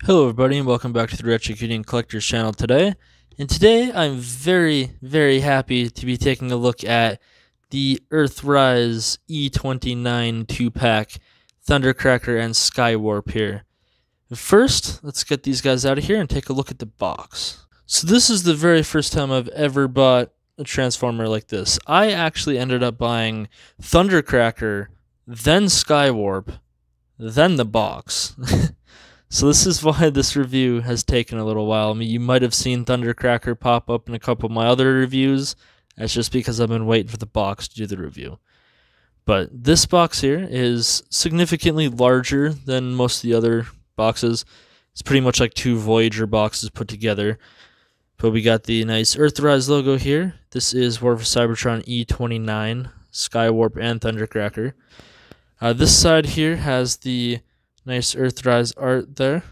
Hello everybody and welcome back to the Articulation Collector's channel today. And today I'm very happy to be taking a look at the Earthrise E29 2-pack Thundercracker and Skywarp here. But first, let's get these guys out of here and take a look at the box. So this is the very first time I've ever bought a Transformer like this. I actually ended up buying Thundercracker, then Skywarp, then the box. So this is why this review has taken a little while. I mean, you might have seen Thundercracker pop up in a couple of my other reviews. That's just because I've been waiting for the box to do the review. But this box here is significantly larger than most of the other boxes. It's pretty much like two Voyager boxes put together. But we got the nice Earthrise logo here. This is War for Cybertron E29, Skywarp, and Thundercracker. This side here has the nice Earthrise art there.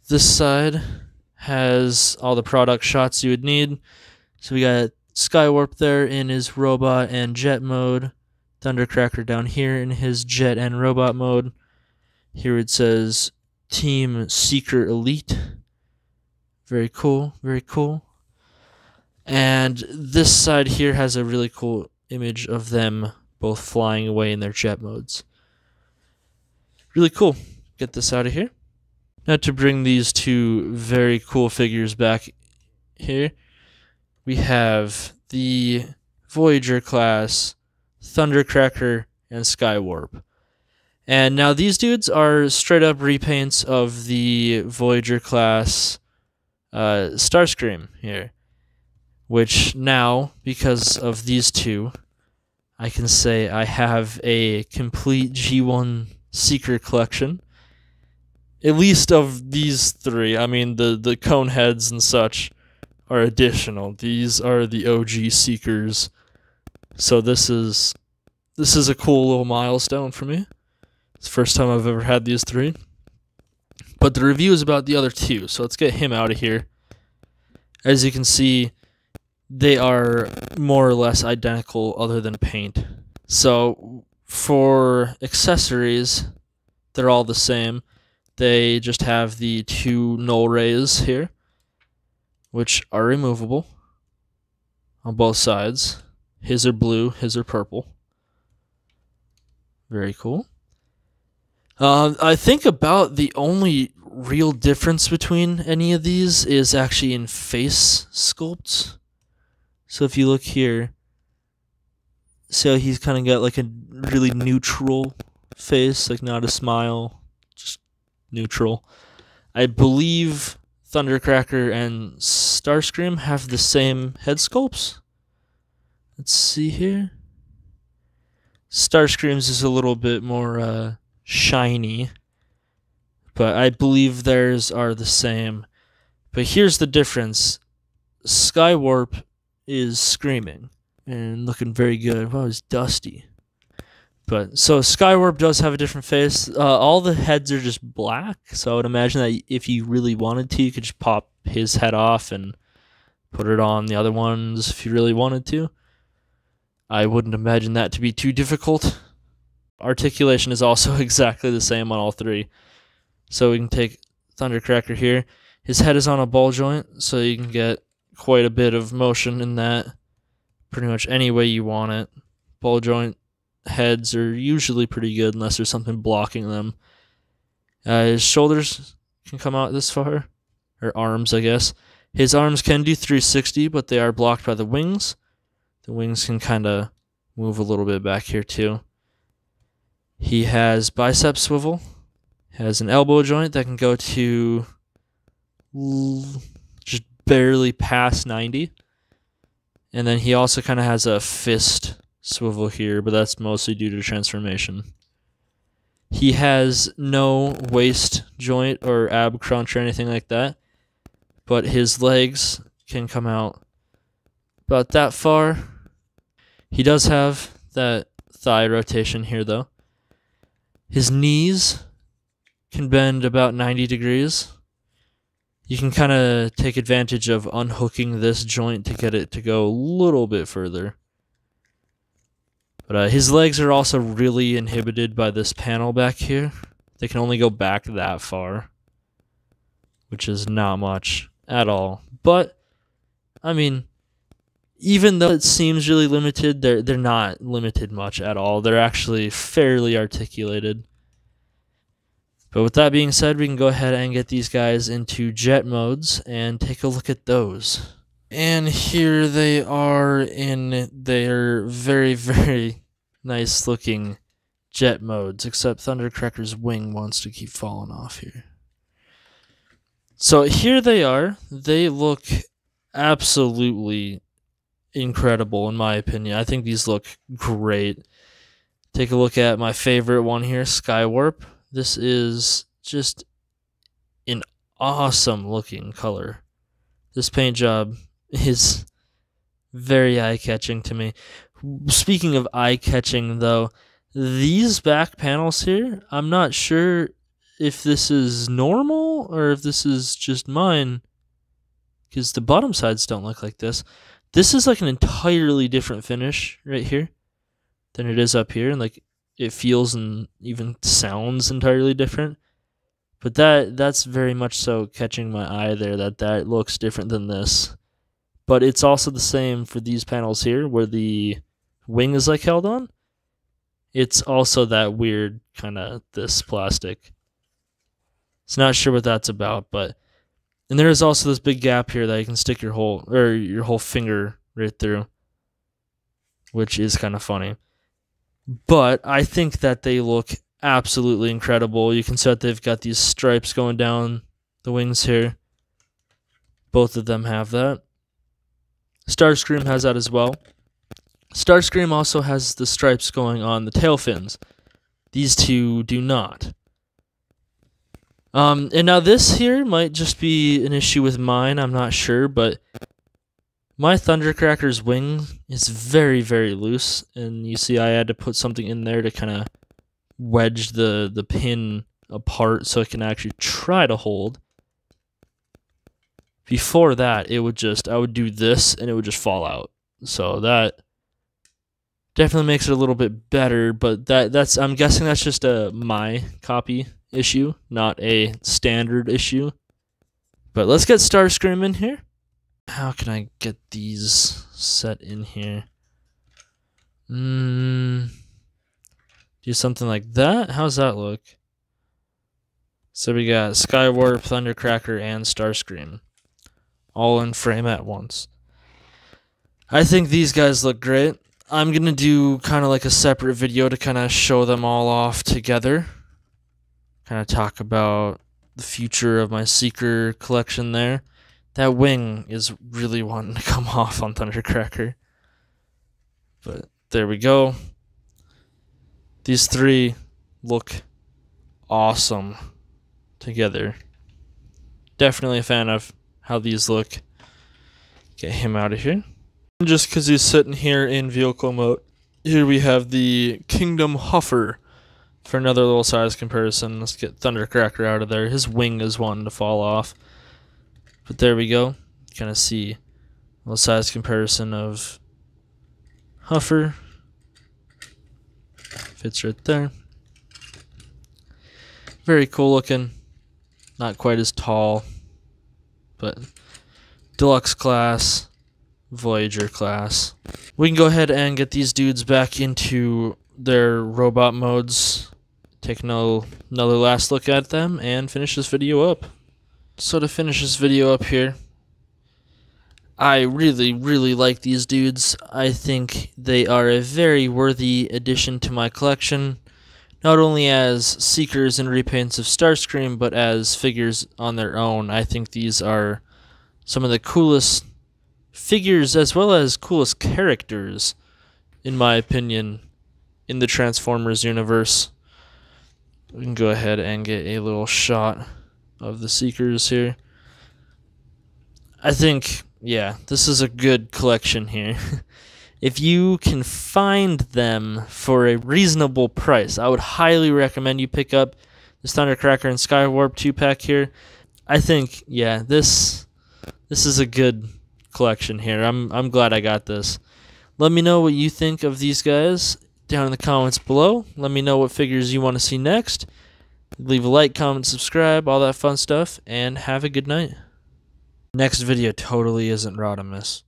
This side has all the product shots you would need. So we got Skywarp there in his robot and jet mode. Thundercracker down here in his jet and robot mode. Here it says Team Seeker Elite. Very cool, very cool. And this side here has a really cool image of them both flying away in their jet modes. Really cool. Get this out of here. Now to bring these two very cool figures back here, we have the Voyager Class, Thundercracker, and Skywarp. And now these dudes are straight up repaints of the Voyager Class Starscream here. Which now, because of these two, I can say I have a complete G1 Seeker collection, at least of these three. I mean, the cone heads and such are additional. These are the OG Seekers, so this is a cool little milestone for me. It's the first time I've ever had these three. But the review is about the other two, so let's get him out of here. As you can see, they are more or less identical other than paint. So for accessories, they're all the same. They just have the two null rays here, which are removable on both sides. His are blue, his are purple. Very cool. I think about the only real difference between any of these is actually in face sculpts. So if you look here, see how he's kind of got like a really neutral face, like not a smile, just neutral. I believe Thundercracker and Starscream have the same head sculpts. Let's see here. Starscream's is a little bit more shiny, but I believe theirs are the same. But here's the difference. Skywarp is screaming and looking very good. Wow, it's dusty. But so Skywarp does have a different face. All the heads are just black, so I would imagine that if you really wanted to, you could just pop his head off and put it on the other ones if you really wanted to. I wouldn't imagine that to be too difficult. Articulation is also exactly the same on all three. So we can take Thundercracker here. His head is on a ball joint, so you can get quite a bit of motion in that pretty much any way you want it. Ball joint heads are usually pretty good unless there's something blocking them. His shoulders can come out this far, or arms, I guess. His arms can do 360, but they are blocked by the wings. The wings can kind of move a little bit back here too. He has bicep swivel, has an elbow joint that can go to just barely past 90. And then he also kind of has a fist swivel here, but that's mostly due to transformation. He has no waist joint or ab crunch or anything like that, but his legs can come out about that far. He does have that thigh rotation here though. His knees can bend about 90 degrees. You can kind of take advantage of unhooking this joint to get it to go a little bit further. But his legs are also really inhibited by this panel back here. They can only go back that far, which is not much at all. But, I mean, even though it seems really limited, they're not limited much at all. They're actually fairly articulated. But with that being said, we can go ahead and get these guys into jet modes and take a look at those. And here they are in their very, very nice looking jet modes, except Thundercracker's wing wants to keep falling off here. So here they are. They look absolutely incredible in my opinion. I think these look great. Take a look at my favorite one here, Skywarp. This is just an awesome looking color. This paint job is very eye-catching to me. Speaking of eye-catching, though, these back panels here, I'm not sure if this is normal or if this is just mine, because the bottom sides don't look like this. This is like an entirely different finish right here than it is up here, and like it feels and even sounds entirely different. But that's very much so catching my eye there, that looks different than this. But it's also the same for these panels here, where the wing is like held on. It's also that weird kind of this plastic. It's not sure what that's about, but and there is also this big gap here that you can stick your whole finger right through, which is kind of funny. But I think that they look absolutely incredible. You can see that they've got these stripes going down the wings here. Both of them have that. Starscream has that as well. Starscream also has the stripes going on the tail fins. These two do not. And now this here might just be an issue with mine, I'm not sure, but my Thundercracker's wing is very, very loose, and you see I had to put something in there to kind of wedge the pin apart so it can actually try to hold. Before that, I would do this and it would just fall out. So that definitely makes it a little bit better, but I'm guessing that's just a my copy issue, not a standard issue. But let's get Starscream in here. How can I get these set in here? Do something like that? How's that look? So we got Skywarp, Thundercracker, and Starscream all in frame at once. I think these guys look great. I'm going to do kind of like a separate video to kind of show them all off together. Kind of talk about the future of my Seeker collection there. That wing is really wanting to come off on Thundercracker. But there we go. These three look awesome together. Definitely a fan of how these look. Get him out of here. Just because he's sitting here in vehicle mode. Here we have the Kingdom Huffer for another little size comparison. Let's get Thundercracker out of there. His wing is wanting to fall off. But there we go. Kind of see a little size comparison of Huffer. Fits right there. Very cool looking. Not quite as tall. But Deluxe Class. Voyager Class. We can go ahead and get these dudes back into their robot modes. Take another last look at them and finish this video up. So to finish this video up here, I really, really like these dudes. I think they are a very worthy addition to my collection, not only as Seekers and repaints of Starscream, but as figures on their own. I think these are some of the coolest figures as well as coolest characters, in my opinion, in the Transformers universe. We can go ahead and get a little shot of the Seekers here. I think, yeah, this is a good collection here. If you can find them for a reasonable price, I would highly recommend you pick up this Thundercracker and Skywarp 2-pack here. I think, yeah, this is a good collection here. I'm glad I got this. Let me know what you think of these guys down in the comments below. Let me know what figures you want to see next. Leave a like, comment, subscribe, all that fun stuff, and have a good night. Next video totally isn't Rodimus.